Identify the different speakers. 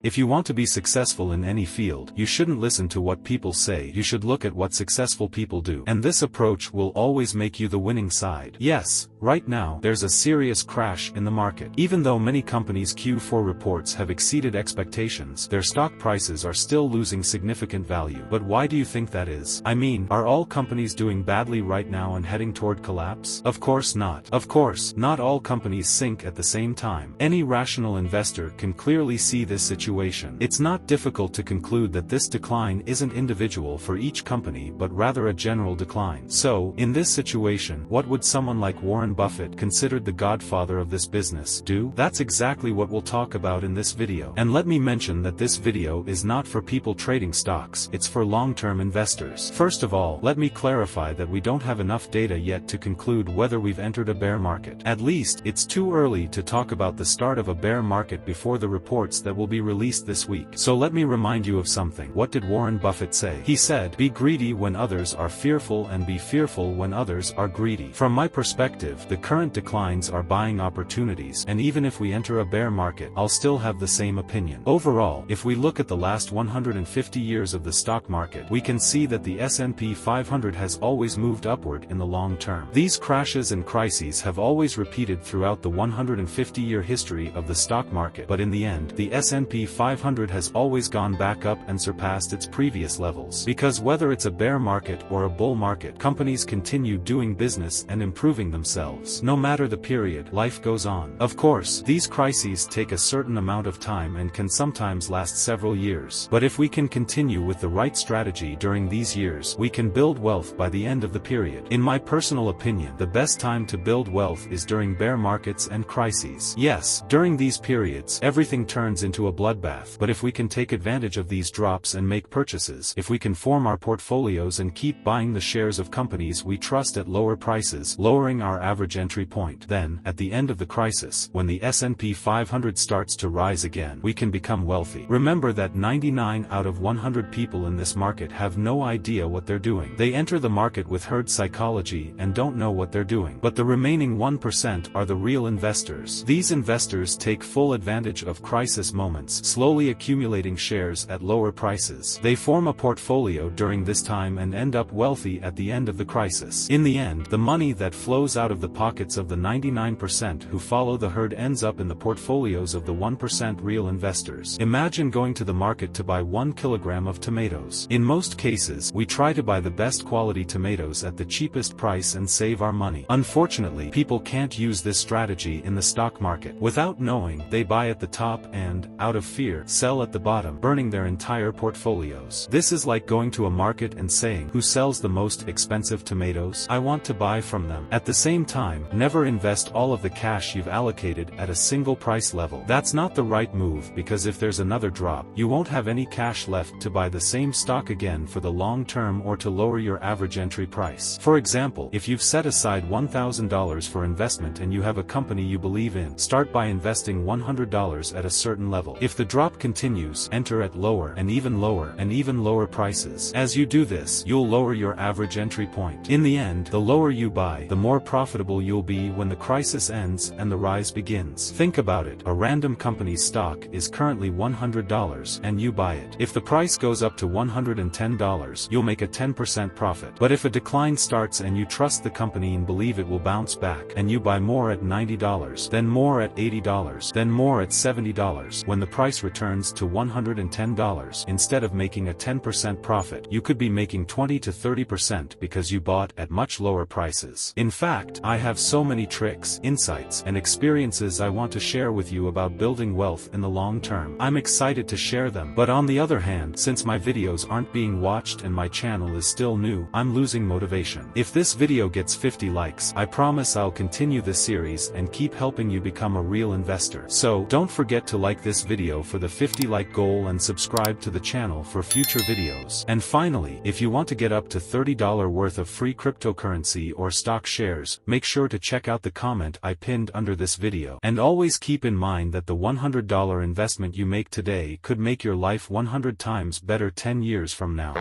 Speaker 1: If you want to be successful in any field, you shouldn't listen to what people say, you should look at what successful people do. And this approach will always make you the winning side. Yes, right now, there's a serious crash in the market. Even though many companies' Q4 reports have exceeded expectations, their stock prices are still losing significant value. But why do you think that is? I mean, are all companies doing badly right now and heading toward collapse? Of course not. Of course, not all companies sink at the same time. Any rational investor can clearly see this situation. It's not difficult to conclude that this decline isn't individual for each company but rather a general decline. So, in this situation, what would someone like Warren Buffett, considered the godfather of this business, do? That's exactly what we'll talk about in this video. And let me mention that this video is not for people trading stocks, it's for long-term investors. First of all, let me clarify that we don't have enough data yet to conclude whether we've entered a bear market. At least, it's too early to talk about the start of a bear market before the reports that will be released this week. So let me remind you of something. What did Warren Buffett say? He said, "Be greedy when others are fearful and be fearful when others are greedy." From my perspective, the current declines are buying opportunities, and even if we enter a bear market, I'll still have the same opinion. Overall, if we look at the last 150 years of the stock market, we can see that the S&P 500 has always moved upward in the long term. These crashes and crises have always repeated throughout the 150-year history of the stock market, but in the end, the S&P 500 has always gone back up and surpassed its previous levels. Because whether it's a bear market or a bull market, companies continue doing business and improving themselves. No matter the period, life goes on. Of course, these crises take a certain amount of time and can sometimes last several years. But if we can continue with the right strategy during these years, we can build wealth by the end of the period. In my personal opinion, the best time to build wealth is during bear markets and crises. Yes, during these periods, everything turns into a bloodbath. But if we can take advantage of these drops and make purchases, if we can form our portfolios and keep buying the shares of companies we trust at lower prices, lowering our average entry point, then, at the end of the crisis, when the S&P 500 starts to rise again, we can become wealthy. Remember that 99 out of 100 people in this market have no idea what they're doing. They enter the market with herd psychology and don't know what they're doing. But the remaining 1% are the real investors. These investors take full advantage of crisis moments, slowly accumulating shares at lower prices. They form a portfolio during this time and end up wealthy at the end of the crisis. In the end, the money that flows out of the pockets of the 99% who follow the herd ends up in the portfolios of the 1% real investors. Imagine going to the market to buy 1 kilogram of tomatoes. In most cases, we try to buy the best quality tomatoes at the cheapest price and save our money. Unfortunately, people can't use this strategy in the stock market. Without knowing, they buy at the top and, out of fear, sell at the bottom, burning their entire portfolios. This is like going to a market and saying, "Who sells the most expensive tomatoes? I want to buy from them." At the same time, never invest all of the cash you've allocated at a single price level. That's not the right move, because if there's another drop, you won't have any cash left to buy the same stock again for the long term or to lower your average entry price. For example, if you've set aside $1,000 for investment and you have a company you believe in, start by investing $100 at a certain level. If the drop continues, enter at lower and even lower prices. As you do this, you'll lower your average entry point. In the end, the lower you buy, the more profitable you'll be when the crisis ends and the rise begins. Think about it. A random company's stock is currently $100 and you buy it. If the price goes up to $110, you'll make a 10% profit. But if a decline starts and you trust the company and believe it will bounce back, and you buy more at $90, then more at $80, then more at $70, when the price returns to $110, instead of making a 10% profit, you could be making 20 to 30% because you bought at much lower prices. In fact, I have so many tricks, insights, and experiences I want to share with you about building wealth in the long term. I'm excited to share them. But on the other hand, since my videos aren't being watched and my channel is still new, I'm losing motivation. If this video gets 50 likes, I promise I'll continue this series and keep helping you become a real investor. So, don't forget to like this video for the 50 like goal and subscribe to the channel for future videos. And finally, if you want to get up to $30 worth of free cryptocurrency or stock shares, make sure to check out the comment I pinned under this video. And always keep in mind that the $100 investment you make today could make your life 100 times better 10 years from now.